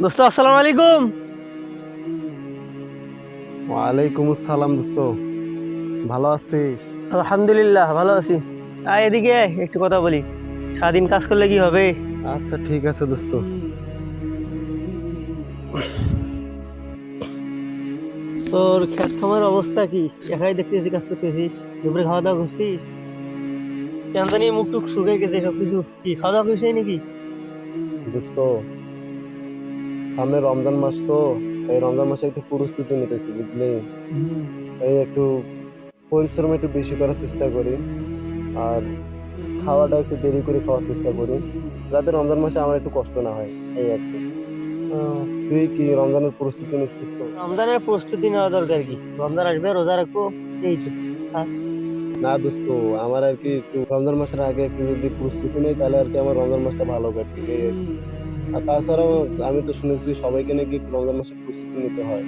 দোস্ত আসসালামু আলাইকুম। ওয়ালাইকুম আসসালাম দোস্ত, ভালো আছিস? আলহামদুলিল্লাহ ভালো আছি। আয় এদিকে আয়, একটু কথা বলি। সারাদিন কাজ করলে কি হবে? আচ্ছা ঠিক আছে দোস্ত। তোর খেত খামার অবস্থা কি? একাই দেখতেছি কাজ করতেছিস। দুপুরে খাওয়া দাওয়া করছিস? কেন জানি মুখ টুক শুকিয়ে গেছে, সবকিছু কি খাওয়া দাওয়া করছিস নাকি? দোস্ত, সামনে রমজান মাস তো, এই রমজান মাসে একটু প্রস্তুতি নিতেছি বুঝলি। হুম। এই একটু পরিশ্রম একটু বেশি করার চেষ্টা করি, আর খাওয়াটা একটু দেরি করে খাওয়ার চেষ্টা করি, যাতে রমজান মাসে আমার একটু কষ্ট না হয়, এই আর কি। তুই কি রমজানের প্রস্তুতি নিচ্ছিস তো? রমজানের প্রস্তুতি নেওয়া দরকার কি? রমজান আসবে, রোজা রাখবো, এই তো। আর না দোস্ত, আমার আর কি একটু রমজান মাসের আগে একটু যদি প্রস্তুতি নেই তাহলে আর কি আমার রমজান মাসটা ভালো কাটবে, এই আর কি। আর তাছাড়াও আমি তো শুনেছি সবাইকে নাকি একটু রমজান মাসে প্রস্তুতি নিতে হয়,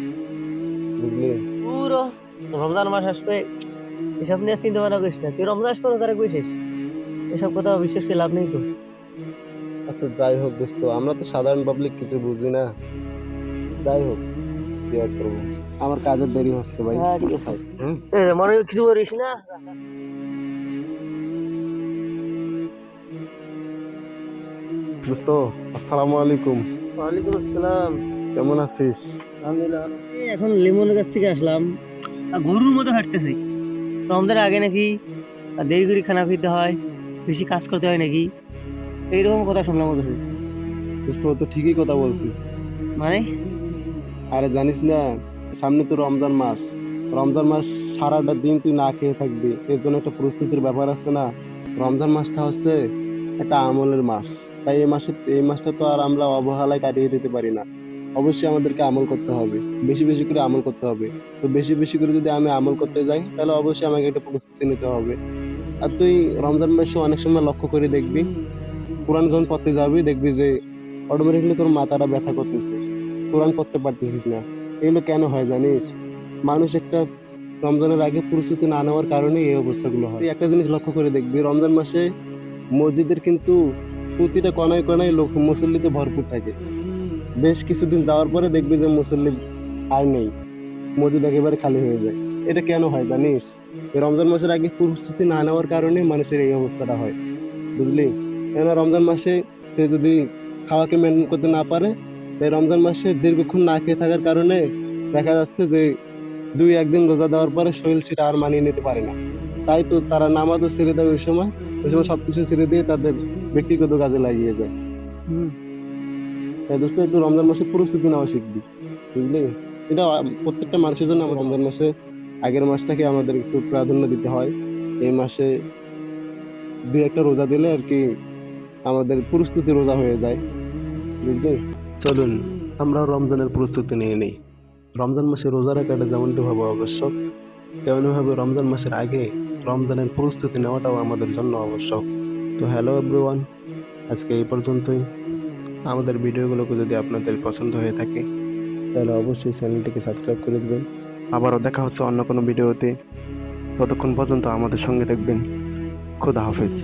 বুঝলি। পুরো রমজান মাস আসবে, এসব নিয়ে চিন্তা ভাবনা করিস না। তুই রমজান আসবে, রোজা রাখবি, শেষ। এসব কথা বিশ্বাস করে লাভ নেই তো। আচ্ছা যাই হোক দোস্ত, আমরা তো সাধারণ পাবলিক কিছু বুঝি না। যাই হোক, কি আর করবো, আমার কাজের দেরি হচ্ছে ভাই। হ্যাঁ ঠিক আছে। হ্যাঁ মনে হয় কিছু করিস না। দোস্ত, আসসালামু আলাইকুম। ওয়ালাইকুম আসসালাম। কেমন আছিস? আলহামদুলিল্লাহ ভালো। এই এখন লিমনের কাছ থেকে আসলাম। গরুর মতো হাঁটতেছি। রমজানের আগে নাকি দেরি করে খানা খেতে হয়, বেশি কাজ করতে হয় নাকি, এইরকম কথা শুনলাম ওদের থেকে। দোস্ত ও তো ঠিকই কথা বলছি। মানে? আরে জানিস না, সামনে তো রমজান মাস। রমজান মাস সারাটা দিন তুই না খেয়ে থাকবি, এর জন্য একটা প্রস্তুতির ব্যাপার আছে না। রমজান মাসটা হচ্ছে একটা আমলের মাস। তাই এই মাসটা তো আর আমরা অবহেলায় কাটিয়ে দিতে পারি না। অবশ্যই আমাদেরকে আমল করতে হবে, বেশি বেশি করে আমল করতে হবে। তো বেশি বেশি করে যদি আমি আমল করতে যাই তাহলে অবশ্যই আমাকে একটা প্রস্তুতি নিতে হবে। আর তুই রমজান মাসে অনেক সময় লক্ষ্য করে দেখবি, কোরআন যখন পড়তে যাবি দেখবি যে অটোমেটিকলি তোর মাথাটা ব্যথা করতেছে, কোরআন পড়তে পারতেছিস না। এগুলো কেন হয় জানিস? মানুষ একটা রমজানের আগে প্রস্তুতি না নেওয়ার কারণে এই অবস্থাগুলো হয়। তুই একটা জিনিস লক্ষ্য করে দেখবি, রমজান মাসে মসজিদের কিন্তু প্রতিটা কোনায় কোনায় লোক মুসল্লিতে ভরপুর থাকে। বেশ কিছুদিন যাওয়ার পরে দেখবি যে মুসল্লি আর নেই, মসজিদ একেবারে খালি হয়ে যায়। এটা কেন হয় জানিস? এই রমজান মাসের আগে প্রস্তুতি না নেওয়ার কারণে মানুষের এই অবস্থাটা হয়, বুঝলি। কেননা রমজান মাসে সে যদি খাওয়াকে মেনটেন করতে না পারে, তাই রমজান মাসে দীর্ঘক্ষণ না খেয়ে থাকার কারণে দেখা যাচ্ছে যে দুই একদিন রোজা দেওয়ার পরে শরীর সেটা আর মানিয়ে নিতে পারে না। তাই তো তারা নামাজও ছেড়ে দেয় ওই সময় সবকিছু ছেড়ে দিয়ে তাদের ব্যক্তিগত কাজে লাগিয়ে যায়। হুম। তাই দোস্ত, একটু রমজান মাসে প্রস্তুতি নেওয়া শিখবি, বুঝলি। এটা প্রত্যেকটা মানুষের জন্য আমার রমজান মাসে আগের মাসটাকে আমাদের একটু প্রাধান্য দিতে হয়। এই মাসে দুই একটা রোজা দিলে আর কি আমাদের প্রস্তুতি রোজা হয়ে যায়, বুঝলি। চলুন আমরা রমজানের প্রস্তুতি নিয়ে নিই। রমজান মাসে রোজা রাখাটা যেমনটি ভাবে আবশ্যক, তেমনিভাবে রমজান মাসের আগে রমজানের প্রস্তুতি নেওয়াটাও আমাদের জন্য আবশ্যক। তো হ্যালো এভরিওয়ান, আজকে এই পর্যন্তই। আমাদের ভিডিওগুলোকে যদি আপনাদের পছন্দ হয়ে থাকে তাহলে অবশ্যই চ্যানেলটিকে সাবস্ক্রাইব করে দেবেন। আবারও দেখা হচ্ছে অন্য কোনো ভিডিওতে। ততক্ষণ পর্যন্ত আমাদের সঙ্গে থাকবেন। খোদা হাফেজ।